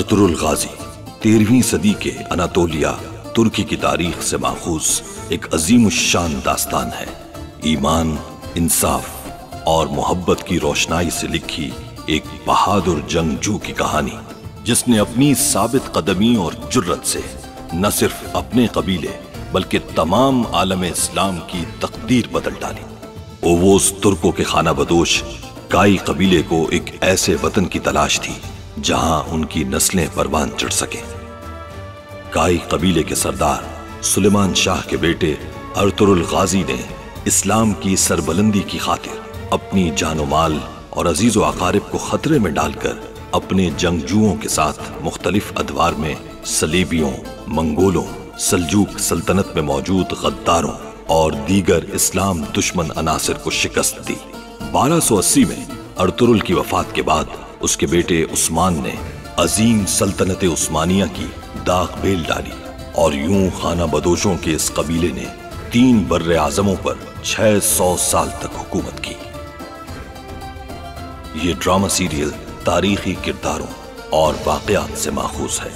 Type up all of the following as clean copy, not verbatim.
Ertugrul गाजी 13वीं सदी के Anatolia तुर्की की तारीख से माखूज एक अजीम शान दास्तान है। ईमान, इंसाफ और मोहब्बत की रोशनाई से लिखी एक बहादुर जंगजू की कहानी, जिसने अपनी साबित कदमी और जुर्रत से न सिर्फ अपने कबीले बल्कि तमाम आलम इस्लाम की तकदीर बदल डाली। ओवोस तुर्कों के खाना बदोश काई कबीले को एक ऐसे वतन की तलाश थी जहां उनकी नस्लें परवान चढ़ सके। काई कबीले के सरदार सुलेमान शाह के बेटे अर्तुरुल गाजी ने इस्लाम की सरबलंदी की खातिर अपनी जानो माल और अजीजो अकारिब को खतरे में डालकर अपने जंगजुओं के साथ मुख्तलिफ अदवार में सलीबियों, मंगोलों, सल्जूक सल्तनत में मौजूद गद्दारों और दीगर इस्लाम दुश्मन अनासिर को शिकस्त दी। 1280 में अर्तुरुल की वफात के बाद उसके बेटे उस्मान ने अजीम सल्तनत उस्मानिया की दाग बेल डाली और यूं खाना बदोशों के इस कबीले ने 3 बर्रे आजमों पर 600 साल तक हुकूमत की। ये ड्रामा सीरियल तारीखी किरदारों और वाकयात से माखूज है।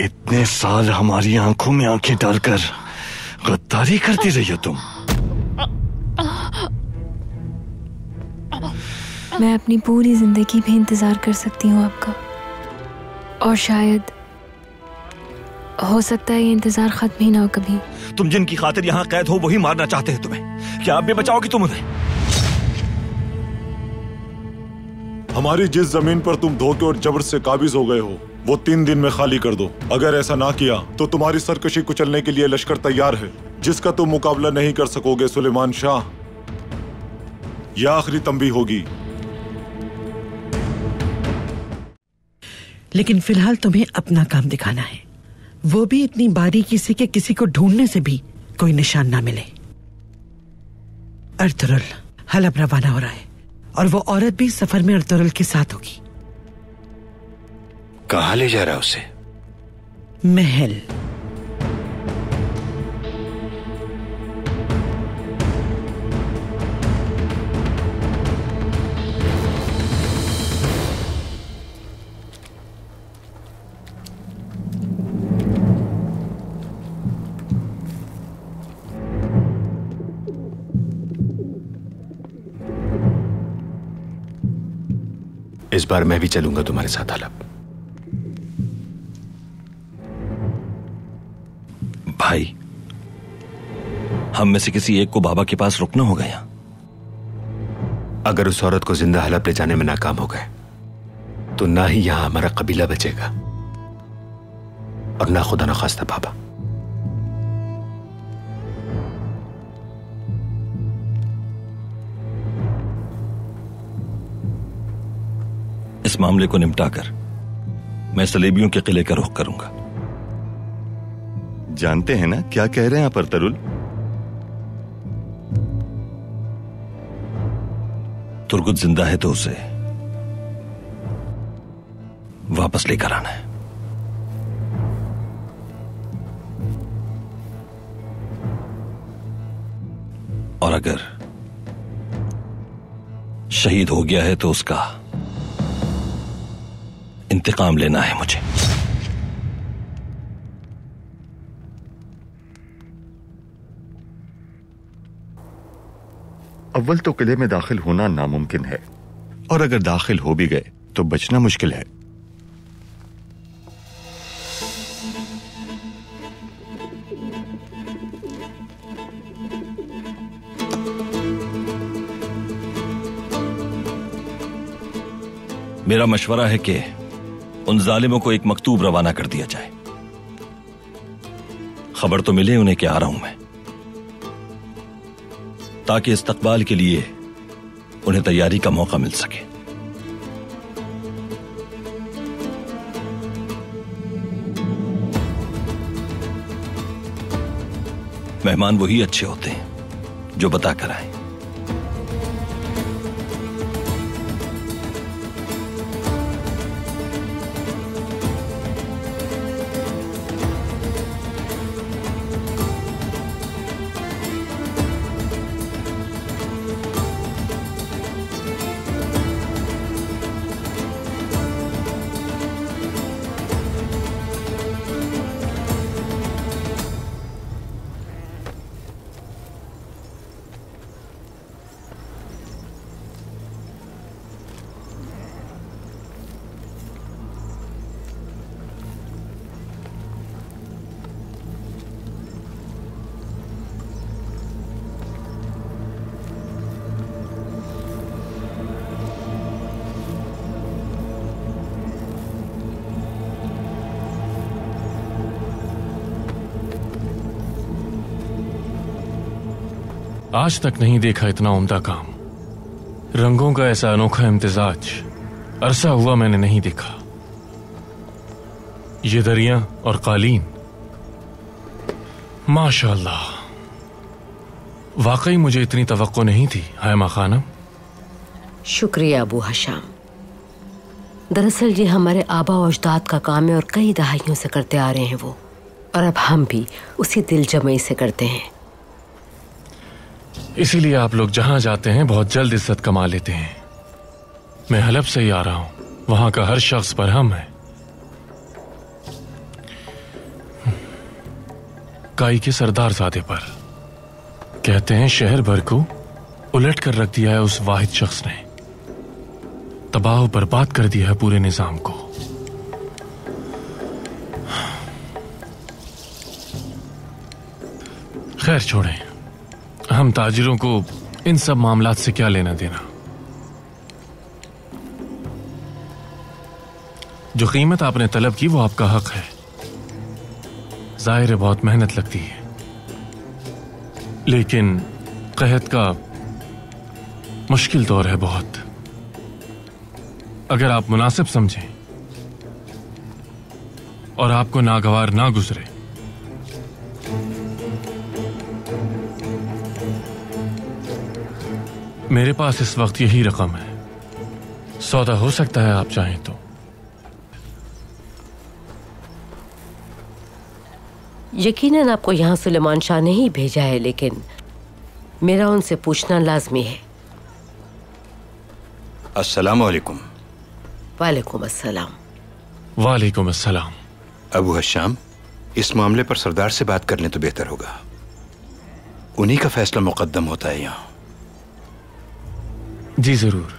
इतने साल हमारी आंखों में आंखें डालकर गद्दारी करती रही हो तुम। मैं अपनी पूरी जिंदगी भी इंतजार कर सकती हूँ आपका, और शायद हो सकता है ये इंतजार खत्म ही ना हो कभी। तुम जिनकी खातिर यहाँ कैद हो वही मारना चाहते हैं तुम्हें। क्या आप भी बचाओगी तुम उन्हें? हमारी जिस जमीन पर तुम धोखे और जबर से काबिज हो गए हो वो 3 दिन में खाली कर दो। अगर ऐसा ना किया तो तुम्हारी सरकशी कुचलने के लिए लश्कर तैयार है, जिसका तुम मुकाबला नहीं कर सकोगे सुलेमान शाह। यह आखिरी तंबीह होगी। लेकिन फिलहाल तुम्हें अपना काम दिखाना है, वो भी इतनी बारीकी से कि किसी को ढूंढने से भी कोई निशान ना मिले। अर्तुरुल हलब रवाना हो रहा है और वो औरत भी सफर में अर्तुरुल के साथ होगी। कहाँ ले जा रहा है उसे? महल। इस बार मैं भी चलूंगा तुम्हारे साथ हलब। भाई, हम में से किसी एक को बाबा के पास रुकना होगा यहाँ। अगर उस औरत को जिंदा हलब ले जाने में नाकाम हो गए तो ना ही यहां हमारा कबीला बचेगा और ना खुदा ना खास्ता बाबा। इस मामले को निपटाकर मैं सलेबियों के किले का रुख करूंगा। जानते हैं ना क्या कह रहे हैं आप अर्तुरुल? तुर्गुत जिंदा है तो उसे वापस लेकर आना है। और अगर शहीद हो गया है तो उसका इंतकाम लेना है मुझे। अव्वल तो किले में दाखिल होना नामुमकिन है, और अगर दाखिल हो भी गए तो बचना मुश्किल है। मेरा मशवरा है कि उन जालिमों को एक मकतूब रवाना कर दिया जाए। खबर तो मिले उन्हें कि आ रहा हूं मैं, ताकि इस्तकबाल के लिए उन्हें तैयारी का मौका मिल सके। मेहमान वही अच्छे होते हैं जो बता कर आए। आज तक नहीं देखा इतना उम्दा काम। रंगों का ऐसा अनोखा इम्तिजाज अरसा हुआ मैंने नहीं देखा। ये दरिया और कालीन, माशाअल्लाह, वाकई मुझे इतनी तवक्को नहीं थी हैमा खानम। शुक्रिया अबू हशाम। दरअसल ये हमारे आबा और अजदाद का काम है और कई दहाइयों से करते आ रहे हैं वो, और अब हम भी उसी दिल जमई से करते हैं। इसीलिए आप लोग जहां जाते हैं बहुत जल्द इज्जत कमा लेते हैं। मैं हलब से ही आ रहा हूं, वहां का हर शख्स बरहम है। काई के सरदारजादे पर कहते हैं शहर भर को उलट कर रख दिया है उस वाहिद शख्स ने, तबाह बर्बाद कर दिया है पूरे निजाम को। खैर छोड़ें, हम ताजिरों को इन सब मामलात से क्या लेना देना। जो कीमत आपने तलब की वो आपका हक है। जाहिर है बहुत मेहनत लगती है, लेकिन कहत का मुश्किल दौर है बहुत। अगर आप मुनासिब समझें और आपको नागवार ना गुजरे मेरे पास इस वक्त यही रकम है, सौदा हो सकता है आप चाहें तो। यकीनन आपको यहाँ सुलेमान शाह ने ही भेजा है, लेकिन मेरा उनसे पूछना लाजमी है। अस्सलाम वालेकुम। वालेकुम अस्सलाम। वालेकुम अस्सलाम। अबू हशाम, इस मामले पर सरदार से बात कर लें तो बेहतर होगा। उन्हीं का फैसला मुकद्दम होता है यहाँ। जी जरूर।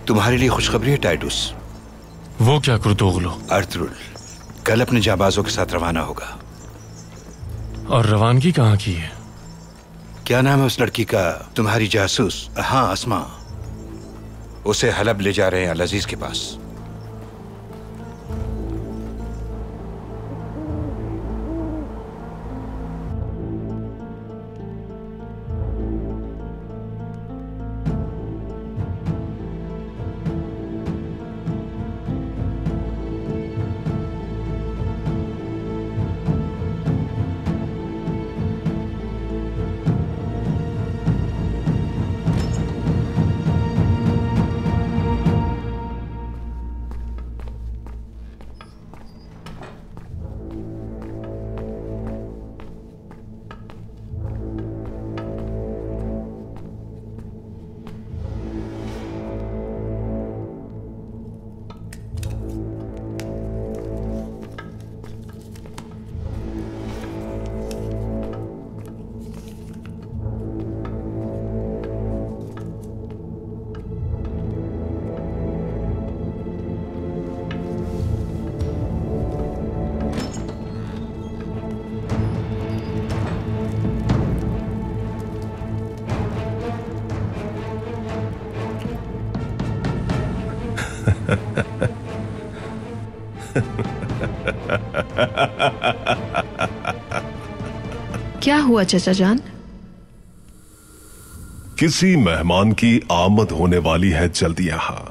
तुम्हारे लिए खुशखबरी है टाइटुस। वो क्या कुर्तोगलो? अर्तुरुल कल अपने जाबाजों के साथ रवाना होगा। और रवानगी कहाँ की है? क्या नाम है उस लड़की का? तुम्हारी जासूस, हाँ अस्मा। उसे हलब ले जा रहे हैं अल-अजीज के पास। क्या हुआ चचा जान? किसी मेहमान की आमद होने वाली है जल्दी यहां।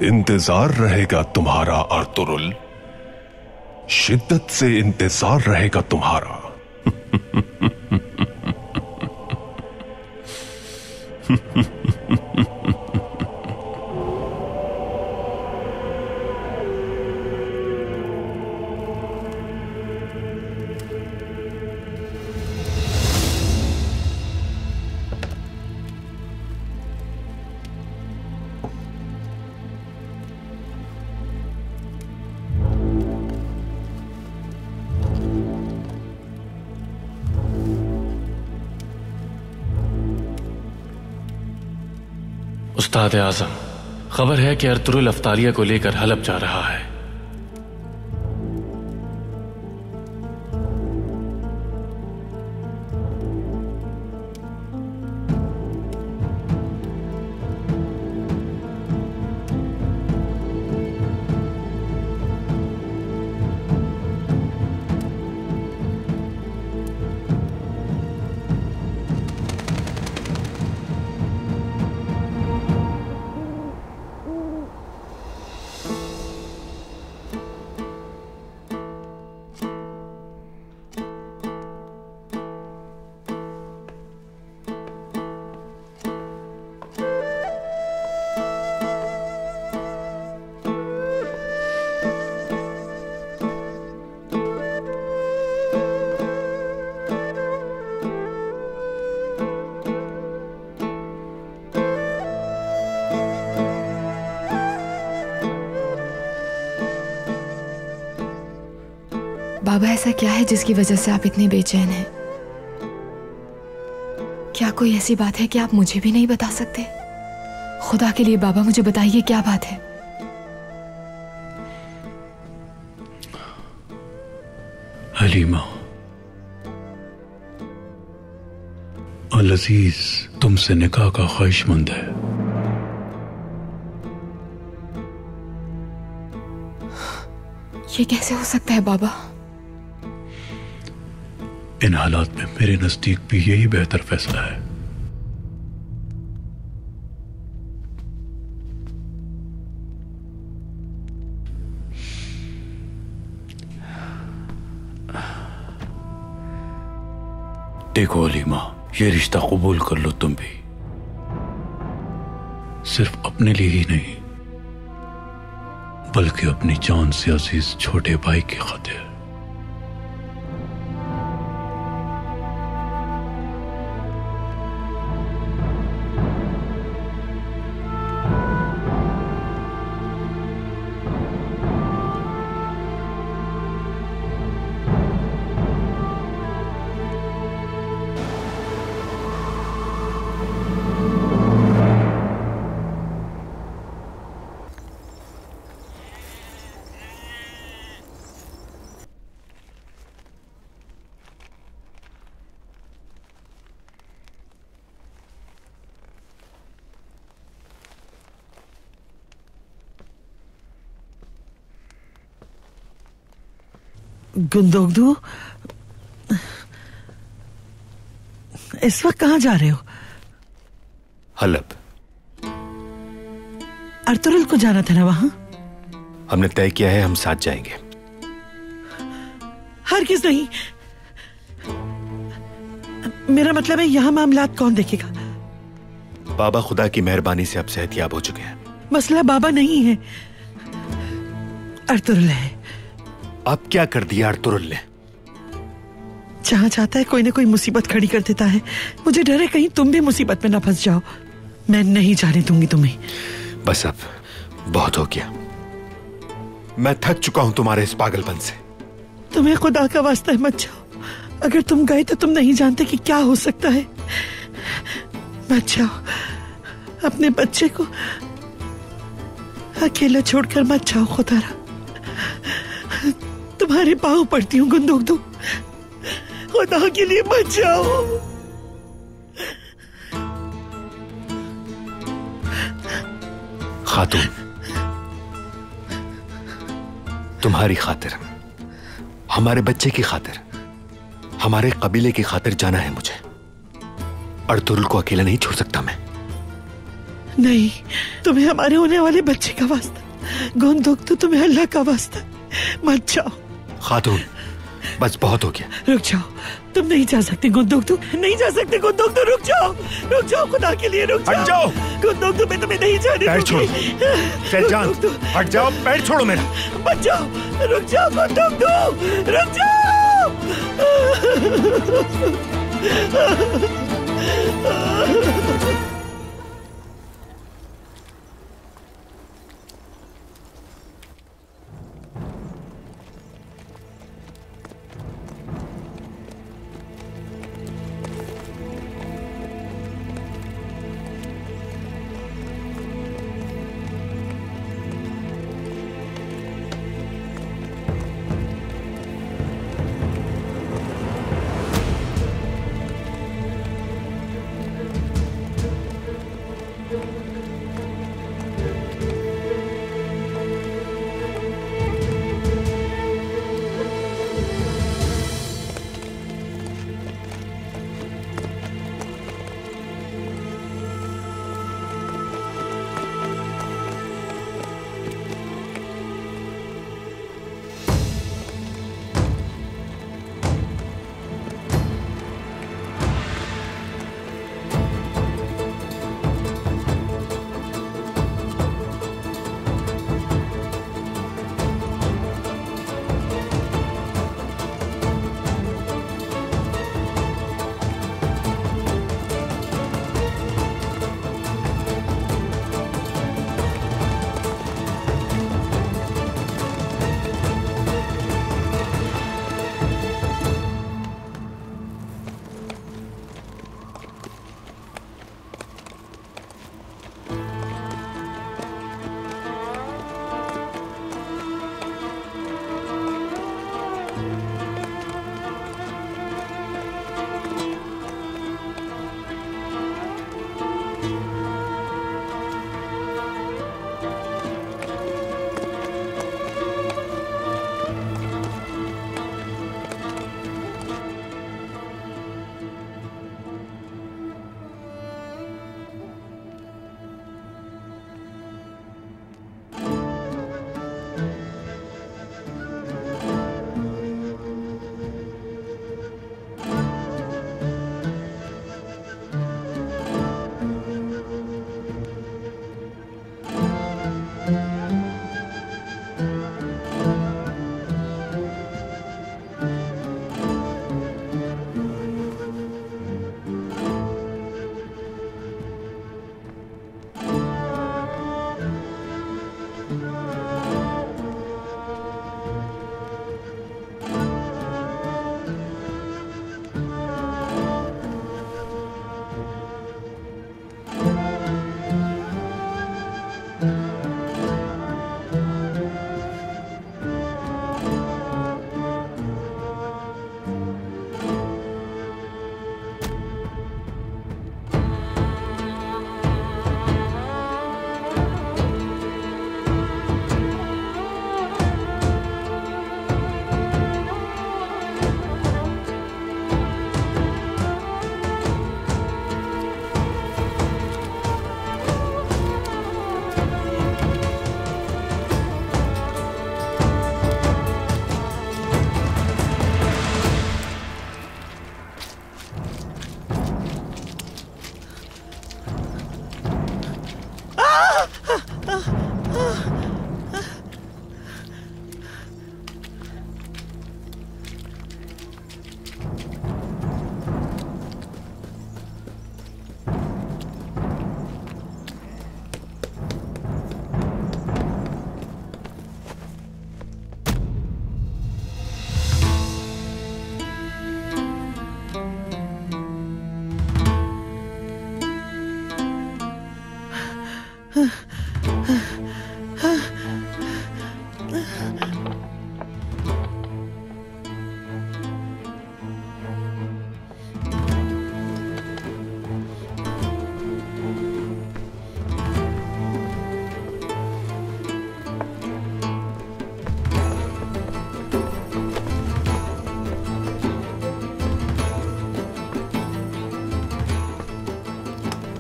इंतजार रहेगा तुम्हारा अर्तुरुल, शिद्दत से इंतजार रहेगा तुम्हारा। उस्ताद आजम, खबर है कि अर्तुरुल अफ्तारिया को लेकर हलब जा रहा है। बाबा, ऐसा क्या है जिसकी वजह से आप इतने बेचैन हैं? क्या कोई ऐसी बात है कि आप मुझे भी नहीं बता सकते? खुदा के लिए बाबा, मुझे बताइए क्या बात है। हलीमा, अल-अजीज तुमसे निकाह का ख्वाहिशमंद है। ये कैसे हो सकता है बाबा? इन हालात में मेरे नजदीक भी यही बेहतर फैसला है। देखो हलीमा, ये रिश्ता कबूल कर लो तुम भी, सिर्फ अपने लिए ही नहीं बल्कि अपनी जान से अजीज छोटे भाई की खातिर। गुंदोगदू, इस वक्त कहाँ जा रहे हो? हलब। अर्तुगरुल को जाना था ना वहां? हमने तय किया है हम साथ जाएंगे। हरगिज़ नहीं। मेरा मतलब है यहां मामलात कौन देखेगा? बाबा खुदा की मेहरबानी से अब सेहतयाब हो चुके हैं। मसला बाबा नहीं है, अर्तुगरुल है। अब क्या कर दिया अर्तुगरुल ने? जहां चाहता है कोई ना कोई मुसीबत खड़ी कर देता है। मुझे डर है कहीं तुम भी मुसीबत में ना फंस जाओ। मैं नहीं जाने दूंगी तुम्हें। बस अब बहुत हो गया। मैं थक चुका हूं तुम्हारे इस पागलपन से। तुम्हें खुदा का वास्ता है मत जाओ। अगर तुम गए तो तुम नहीं जानते कि क्या हो सकता है। मत जाओ, अपने बच्चे को अकेला छोड़कर मत जाओ। खुदारा तुम्हारे पाँव पड़ती हूँ गुंदोगदू, खुदा के लिए मत जाओ। खातून, तुम्हारी खातिर, हमारे बच्चे की खातिर, हमारे कबीले की खातिर जाना है मुझे। अर्तुगरुल को अकेला नहीं छोड़ सकता मैं। नहीं, तुम्हें हमारे होने वाले बच्चे का वास्ता। गुंदोगदू, तुम्हें अल्लाह का वास्ता, मत जाओ। खातून, बस बहुत हो गया। रुक जाओ, तुम नहीं जा सकते गुंदोगदू, नहीं जा सकते गुंदोगदू। रुक जाओ खुदा के लिए रुक जाओ। हट जाओ गुंदोगदू, मैं तुम्हें नहीं जाने पैर छोड़ो। सैजान, हट जाओ, पैर छोड़ो मेरा। मत जाओ, रुक जाओ गुंदोगदू, रुक जाओ।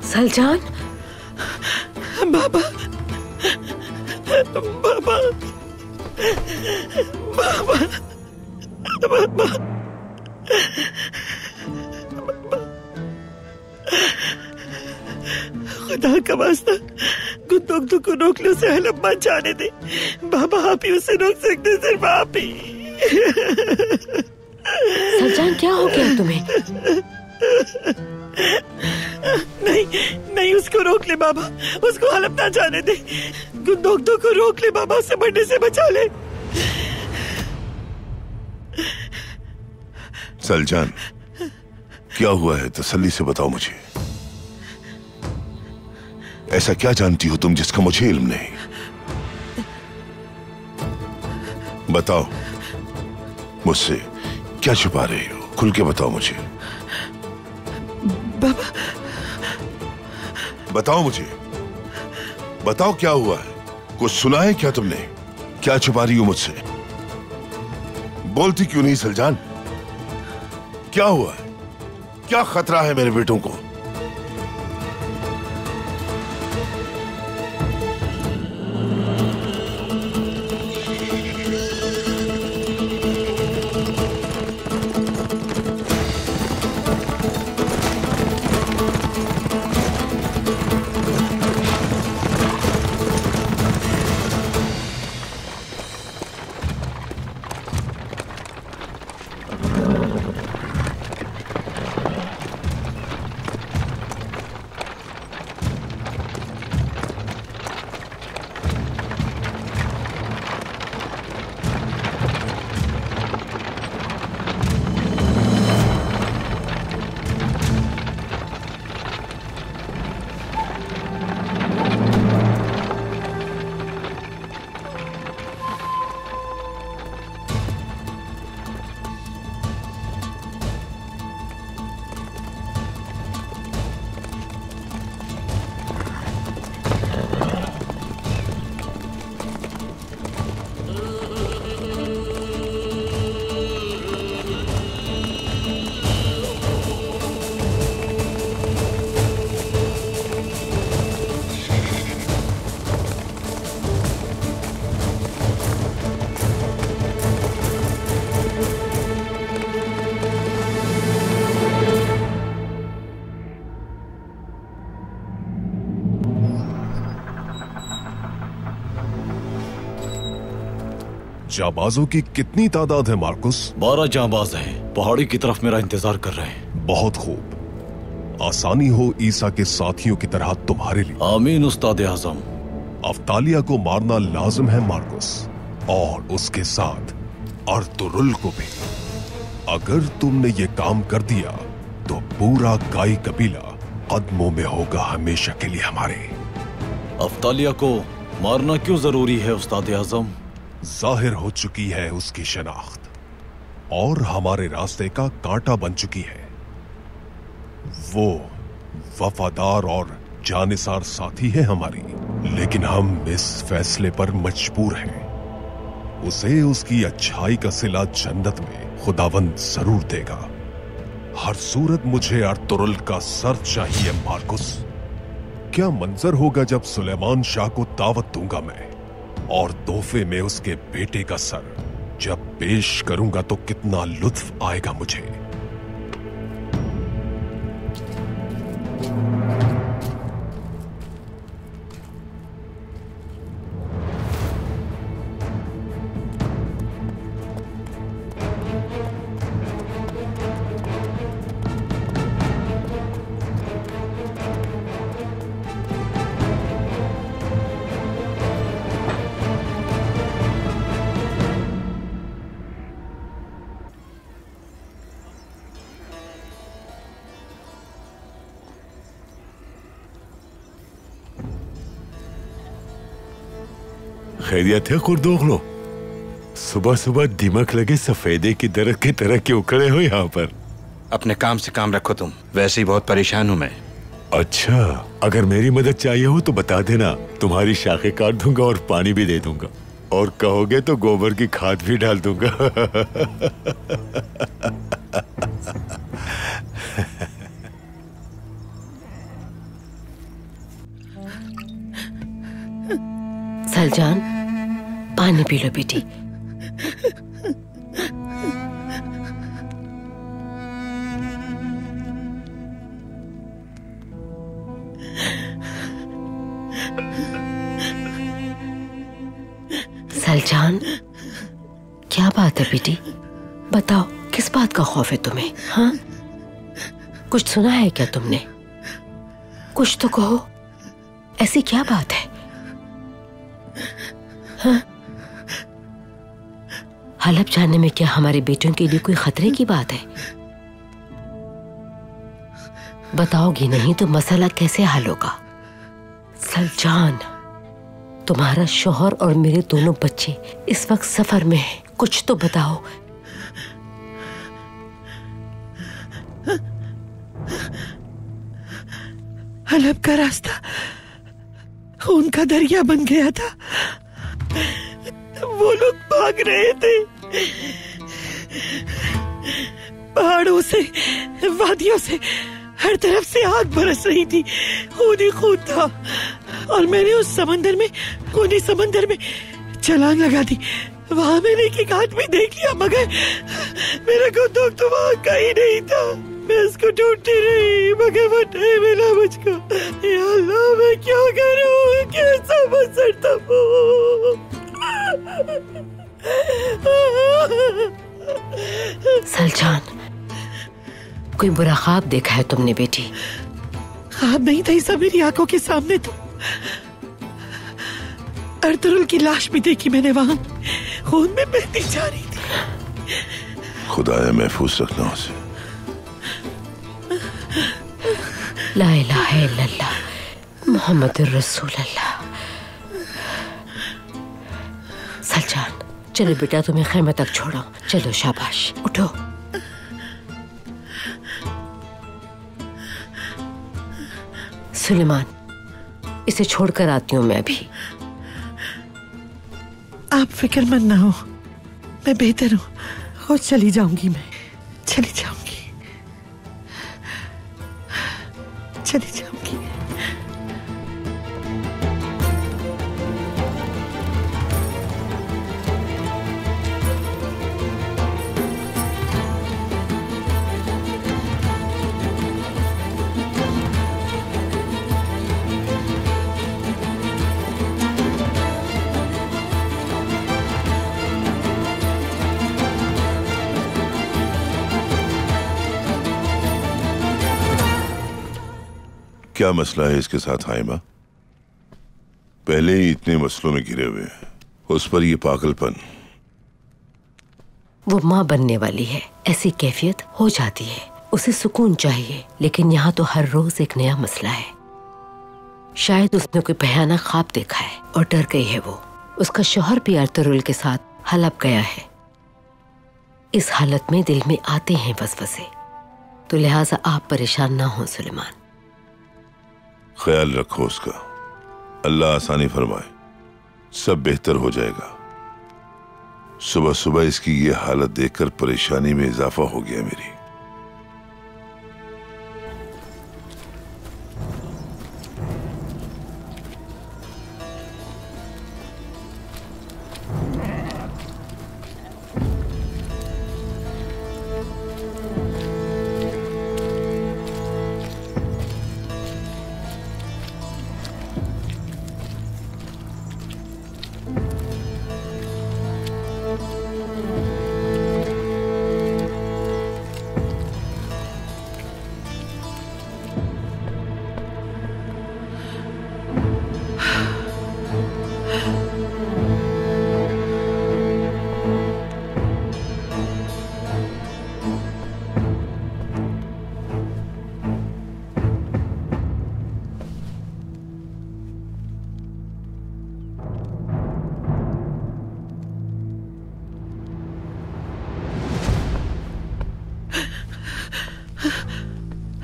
सलजान, बाबा, बाबा, बाबा, बाबा, खुदा का वास्ता गुद्दों को रोक लो, सहलब मत जाने दे। बाबा आप ही उसे रोक सकते, सिर्फ आप ही। सलजान क्या हो गया तुम्हें? नहीं उसको रोक ले बाबा, उसको हलफ ना जाने दे। गुद्दों को रोक ले बाबा, उसे बढ़ने से बचा ले। सलजान क्या हुआ है, तसल्ली से बताओ मुझे। ऐसा क्या जानती हो तुम जिसका मुझे इल्म नहीं? बताओ, मुझसे क्या छुपा रही हो? खुल के बताओ मुझे। बाबा बताओ मुझे, बताओ क्या हुआ है? कुछ सुना है क्या तुमने? क्या छुपा रही हो मुझसे? बोलती क्यों नहीं सलजान? क्या हुआ है? क्या खतरा है मेरे बेटों को? जाबाजों की कितनी तादाद है मार्कुस? 12 जाबाज हैं, पहाड़ी की तरफ मेरा इंतजार कर रहे हैं। बहुत खूब, आसानी हो ईसा के साथियों की तरह तुम्हारे लिए। आमीन उस्ताद आजम। अफ्तालिया को मारना लाजिम है मार्कुस, और उसके साथ अर्तुरुल को भी। अगर तुमने ये काम कर दिया तो पूरा गाई कबीला कदमों में होगा हमेशा के लिए हमारे। अफ्तालिया को मारना क्यों जरूरी है उस्ताद आजम? जाहिर हो चुकी है उसकी शनाख्त और हमारे रास्ते का कांटा बन चुकी है। वो वफादार और जानिसार साथी है हमारी, लेकिन हम इस फैसले पर मजबूर हैं। उसे उसकी अच्छाई का सिला जन्नत में खुदावंद जरूर देगा। हर सूरत मुझे अर्तुरुल का सर चाहिए मार्कुस। क्या मंजर होगा जब सुलेमान शाह को दावत दूंगा मैं और तोहफे में उसके बेटे का सर जब पेश करूंगा तो कितना लुत्फ आएगा मुझे। खैरियत है कुर्दोगलो? सुबह सुबह दिमक लगे सफेदे की दरख्त की तरह क्यों खड़े हो यहाँ पर? अपने काम से काम रखो तुम, वैसे ही बहुत परेशान हूँ मैं। अच्छा, अगर मेरी मदद चाहिए हो तो बता देना, तुम्हारी शाखें काट दूंगा और पानी भी दे दूंगा, और कहोगे तो गोबर की खाद भी डाल दूंगा। सलजान, पानी पी लो बेटी। सलजान, क्या बात है बेटी? बताओ, किस बात का खौफ है तुम्हें? हाँ, कुछ सुना है क्या तुमने? कुछ तो कहो, ऐसी क्या बात है? हाँ? हलफ जाने में क्या हमारे बेटों के लिए कोई खतरे की बात है? बताओगी नहीं तो मसला कैसे हल होगा? सलजान, तुम्हारा शौहर और मेरे दोनों बच्चे इस वक्त सफर में हैं, कुछ तो बताओ। हलब का रास्ता खून का दरिया बन गया था। वो लोग भाग रहे थे, पहाड़ों से, वादियों से, हर तरफ से आग बरस रही थी, खून ही खून था, और मैंने उस समंदर में, खूनी समंदर में छलांग लगा दी। वहां मैंने एक आदमी देख लिया, मगर मेरा बंदूक तो वहां का ही नहीं था। मैं उसको ढूंढती रही, मगर वो नहीं मिला मुझको। या अल्लाह, मैं क्या करूं? कैसा बसरता वो? सलजान, कोई बुरा ख्वाब देखा है तुमने बेटी? ख्वाब नहीं था, सब मेरी आंखों के सामने तो अर्तुरुल की लाश भी देखी मैंने, वहां खून में बहती जा रही थी। खुदाए महफूज रखना उसे। ला इलाहा इल्लल्लाह मुहम्मदुर रसूलुल्लाह। सलजान, चलो बेटा, तुम्हें खैमे तक छोड़ो। चलो, शाबाश, उठो। सुलेमान, इसे छोड़कर आती हूँ मैं भी। आप फिक्रमंद ना हो, मैं बेहतर हूँ, खुद चली जाऊंगी, मैं चली जाऊंगी, चली जाऊंगी। क्या मसला है इसके साथ हाइमा? पहले ही इतने मसलों में घिरे हुए हैं, उस पर ये पागलपन। वो माँ बनने वाली है, ऐसी कैफियत हो जाती है, उसे सुकून चाहिए, लेकिन यहाँ तो हर रोज एक नया मसला है। शायद उसने कोई भयानक ख्वाब देखा है और डर गई है वो। उसका शौहर भी अर्तुगरुल के साथ हलब गया है। इस हालत में दिल में आते हैं वसवसे, तो लिहाजा आप परेशान ना हो सुलेमान। ख्याल रखो उसका, अल्लाह आसानी फरमाए, सब बेहतर हो जाएगा। सुबह सुबह इसकी ये हालत देखकर परेशानी में इजाफा हो गया मेरी।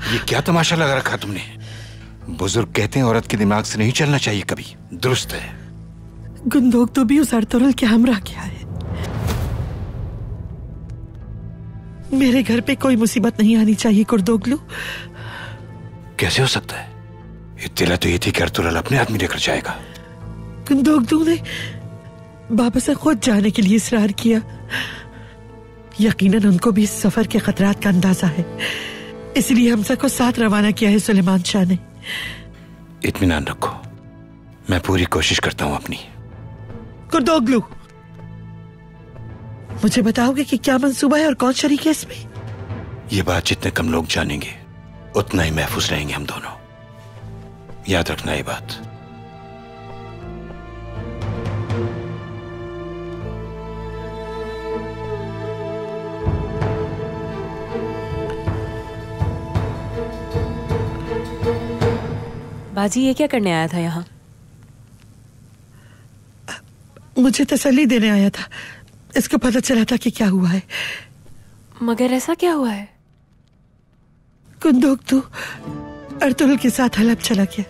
ये क्या तमाशा लगा रखा तुमने? बुजुर्ग कहते हैं औरत के दिमाग से नहीं चलना चाहिए कभी। दुरुस्त है। गुंदोक तो भी उस अर्तुगरुल के हमरा गया है। मेरे घर पे कोई मुसीबत नहीं आनी चाहिए कुर्दोगलू। कैसे हो सकता है? इत्तला तो ये थी कि अर्तुगरुल अपने आदमी लेकर जाएगा। गुंदोगलू ने बाबा से खुद जाने के लिए इसरार किया। यकीनन उनको भी इस सफर के खतरात का अंदाजा है, इसलिए हमसा को साथ रवाना किया है सुलेमान शाह ने। इत्मीनान रखो, मैं पूरी कोशिश करता हूं अपनी। कुर्दोगलू, मुझे बताओगे कि क्या मंसूबा है और कौन शरीक है इसमें? ये बात जितने कम लोग जानेंगे उतना ही महफूज रहेंगे हम दोनों। याद रखना ये बात। बाजी, ये क्या करने आया था यहाँ? मुझे तसल्ली देने आया था। इसको पता चला था कि क्या हुआ है। मगर ऐसा क्या हुआ है? कुंदोक तो अर्तुगरुल के साथ हलब चला गया।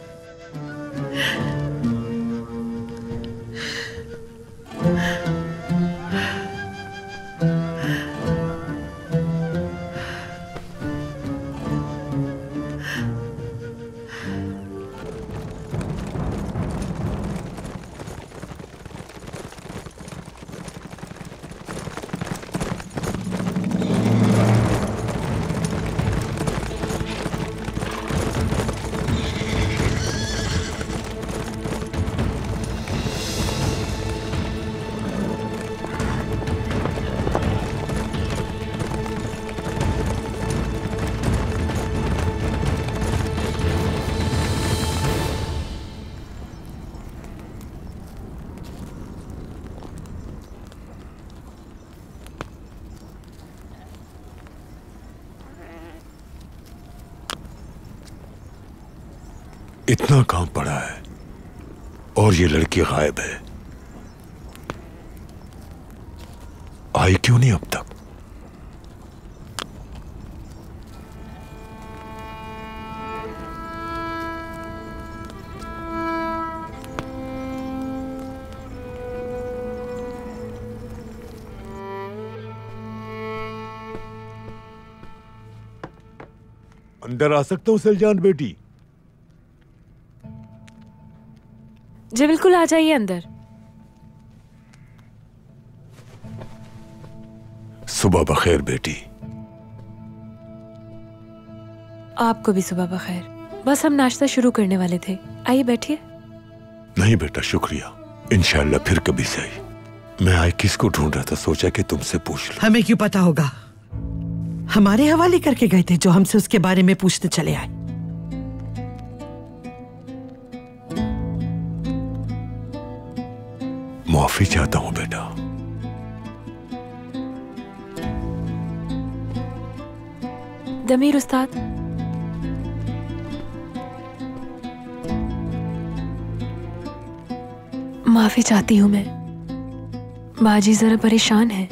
इतना काम पड़ा है और ये लड़की गायब है। आई क्यों नहीं अब तक? अंदर आ सकता हूं सलजान बेटी? जी बिल्कुल, आ जाइए अंदर। सुबह बखैर बेटी। आपको भी सुबह बखैर। बस हम नाश्ता शुरू करने वाले थे, आइए बैठिए। नहीं बेटा, शुक्रिया। इंशाल्लाह फिर कभी सही। मैं आज किसको ढूंढ रहा था, सोचा कि तुमसे पूछ लूं। हमें क्यों पता होगा? हमारे हवाले करके गए थे जो हमसे उसके बारे में पूछते चले आए। माफी चाहता हूं बेटा। दमीर उस्ताद, माफी चाहती हूँ मैं। बाजी जरा परेशान है।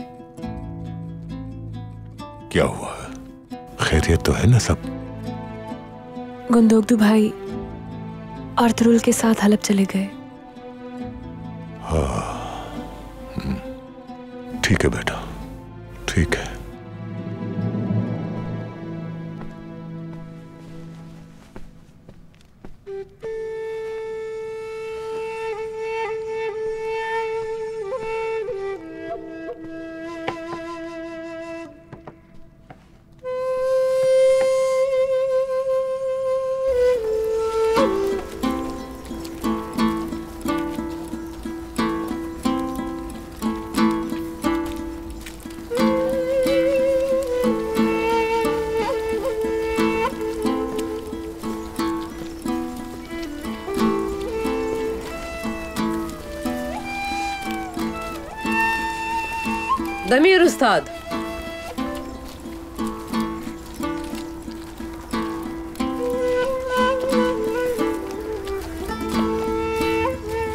क्या हुआ? खैरियत तो है ना सब? गुंदोगदू भाई और तुरुल के साथ हलब चले गए। हाँ, ठीक है बेटा, ठीक है। दमीर उस्ताद,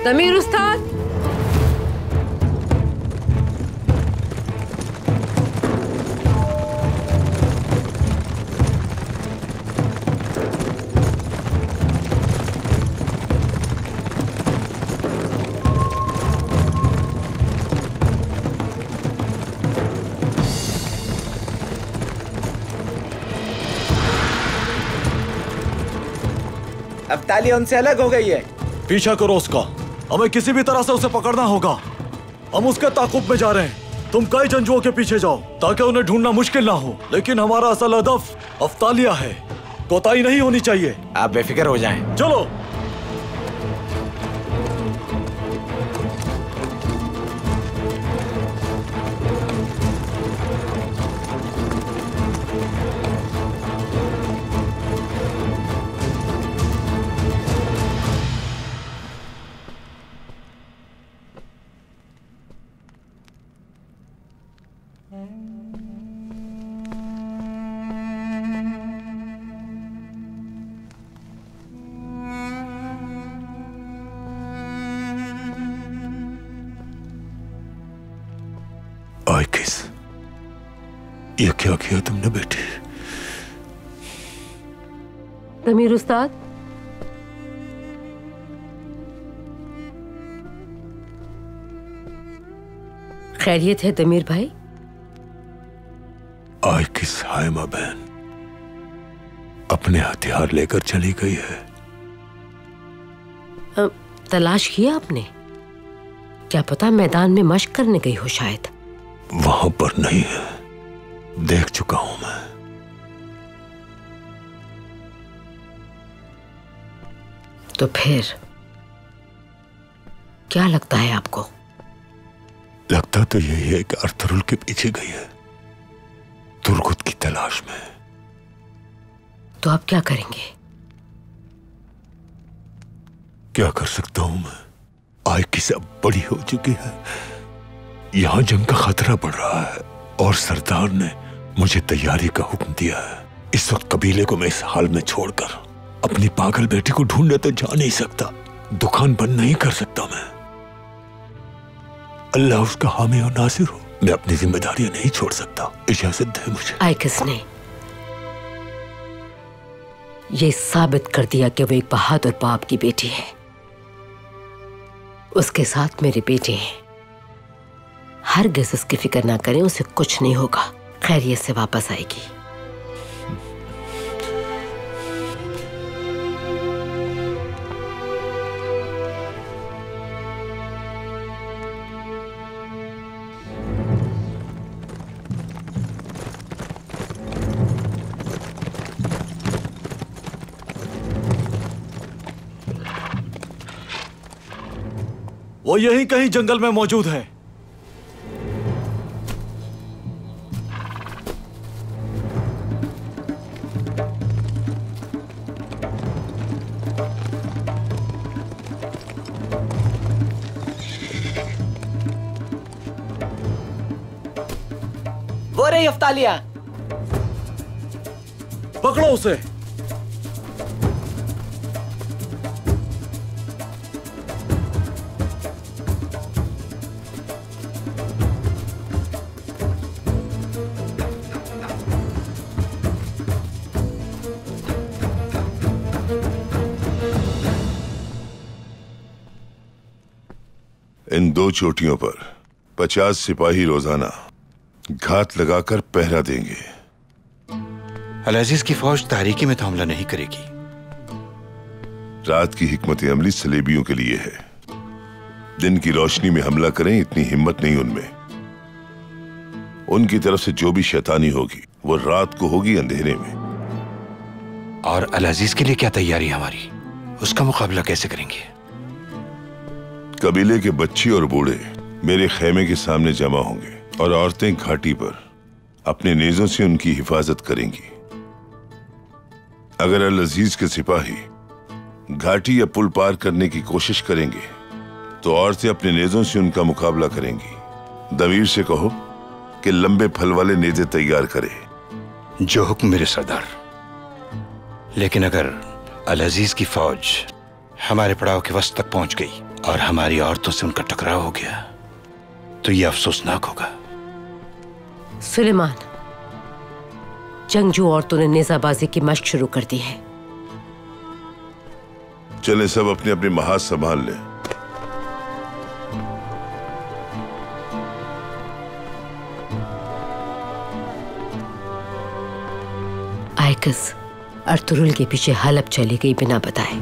दमीर उस्ताद, अफ्ताली उनसे अलग हो गई है। पीछा करो उसका, हमें किसी भी तरह से उसे पकड़ना होगा। हम उसके ताकुब में जा रहे हैं। तुम कई जंजुओं के पीछे जाओ ताकि उन्हें ढूंढना मुश्किल ना हो, लेकिन हमारा असल हदफ अफ्तालिया है। कोताही नहीं होनी चाहिए। आप बेफिक्र हो जाएं। चलो। आइकिस, ये क्या किया तुमने बेटी? दमीर उस्ताद, खैरियत है दमीर भाई? आइकिस हाइमा बहन अपने हथियार लेकर चली गई है। तलाश किया आपने? क्या पता मैदान में मशक करने गई हो शायद। वहां पर नहीं है, देख चुका हूं मैं। तो फिर क्या लगता है आपको? लगता तो यही है कि अर्थरुल के पीछे गई है, तुर्गुत की तलाश में। तो अब क्या करेंगे? क्या कर सकता हूं मैं? आइकिस अब बड़ी हो चुकी है, यहां जंग का खतरा बढ़ रहा है और सरदार ने मुझे तैयारी का हुक्म दिया है। इस वक्त कबीले को मैं इस हाल में छोड़कर अपनी पागल बेटी को ढूंढने तो जा नहीं सकता, दुकान बंद नहीं कर सकता मैं। अल्लाह उसका हामी और नासिर हो, मैं अपनी जिम्मेदारियां नहीं छोड़ सकता। इजाजत है मुझे। आइकिस ने ये साबित कर दिया कि वो एक बहादुर बाप की बेटी है। उसके साथ मेरे बेटे हैं। हरगिज़ उसकी फिक्र ना करें, उसे कुछ नहीं होगा, खैरियत से वापस आएगी। वो यहीं कहीं जंगल में मौजूद है। वो रही अफ्तालिया। पकड़ो उसे। इन 2 चोटियों पर 50 सिपाही रोजाना घात लगाकर पहरा देंगे। अल-अजीज की फौज तारीकी में तो हमला नहीं करेगी। रात की हिकमत अमली सलेबियों के लिए है। दिन की रोशनी में हमला करें, इतनी हिम्मत नहीं उनमें। उनकी तरफ से जो भी शैतानी होगी वो रात को होगी, अंधेरे में। और अल-अजीज के लिए क्या तैयारी हमारी, उसका मुकाबला कैसे करेंगे? कबीले के बच्चे और बूढ़े मेरे खेमे के सामने जमा होंगे और औरतें घाटी पर अपने नेजों से उनकी हिफाजत करेंगी। अगर अल-अजीज के सिपाही घाटी या पुल पार करने की कोशिश करेंगे तो औरतें अपने नेजों से उनका मुकाबला करेंगी। दमीर से कहो कि लंबे फल वाले नेजे तैयार करे। जो हुक्म मेरे सरदार। लेकिन अगर अल-अजीज की फौज हमारे पड़ाव के वस्त तक पहुंच गई और हमारी औरतों से उनका टकराव हो गया तो यह अफसोसनाक होगा। सुलेमान, जंगजू औरतों ने नेजाबाजी की मशक शुरू कर दी है। चले सब अपने अपने महाज संभाल लें। आयकस अर्तुरुल के पीछे हलब चली गई बिना बताए।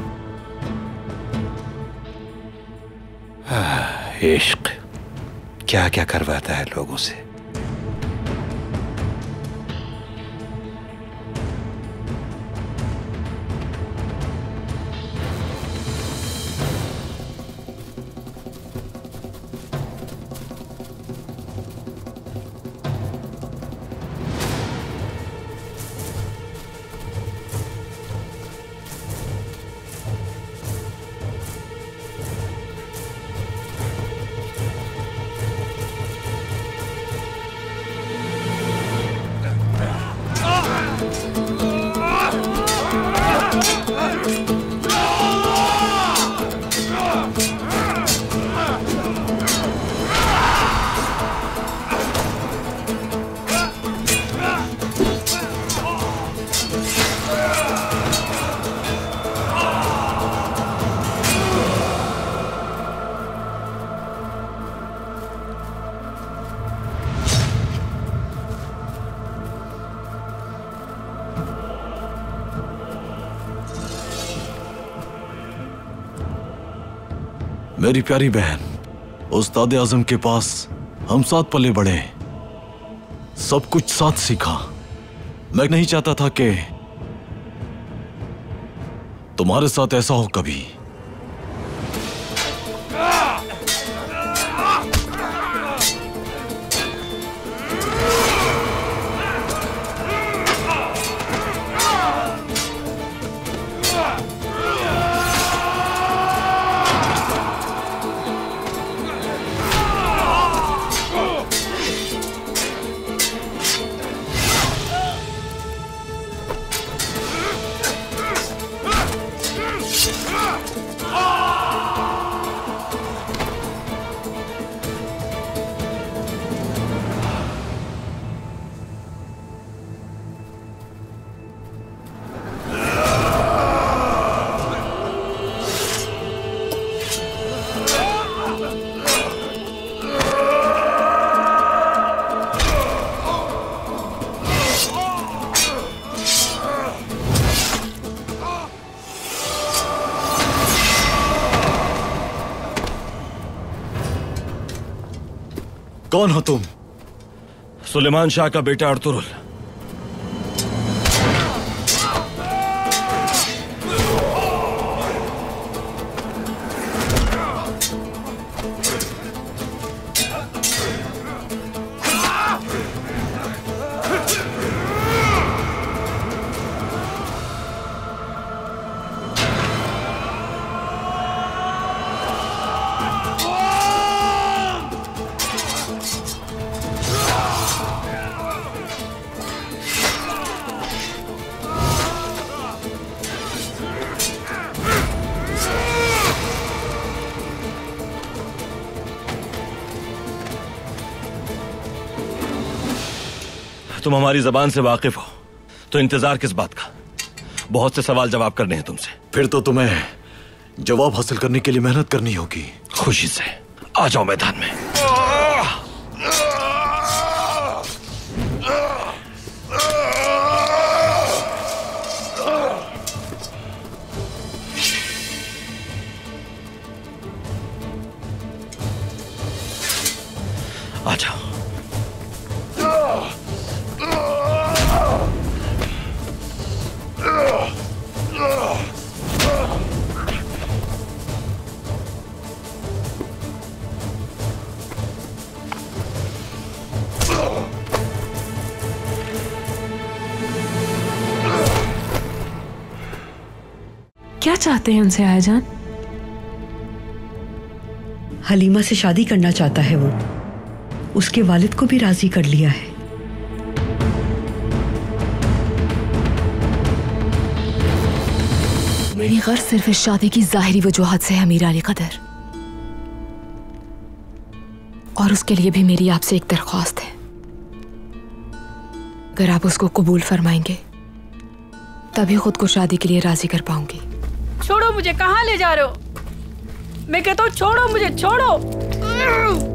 इश्क क्या क्या करवाता है लोगों से। मेरी प्यारी बहन, उस्ताद आजम के पास हम साथ पले बढ़े, सब कुछ साथ सीखा। मैं नहीं चाहता था कि तुम्हारे साथ ऐसा हो कभी। कौन हो तुम? सुलेमान शाह का बेटा अर्तुरुल। तुम हमारी जबान से वाकिफ हो तो इंतजार किस बात का? बहुत से सवाल जवाब करने हैं तुमसे। फिर तो तुम्हें जवाब हासिल करने के लिए मेहनत करनी होगी। खुशी से आ जाओ मैदान में। आ जाओ। क्या चाहते हैं उनसे आयाजान? हलीमा से शादी करना चाहता है वो। उसके वालिद को भी राजी कर लिया है। मेरी गर्ज सिर्फ इस शादी की जाहिरी वजूहत से है अमीर अली कदर, और उसके लिए भी मेरी आपसे एक दरख्वास्त है। अगर आप उसको कबूल फरमाएंगे तभी खुद को शादी के लिए राजी कर पाऊंगी। छोड़ो मुझे, कहाँ ले जा रहे हो? मैं कहता हूँ छोड़ो मुझे, छोड़ो।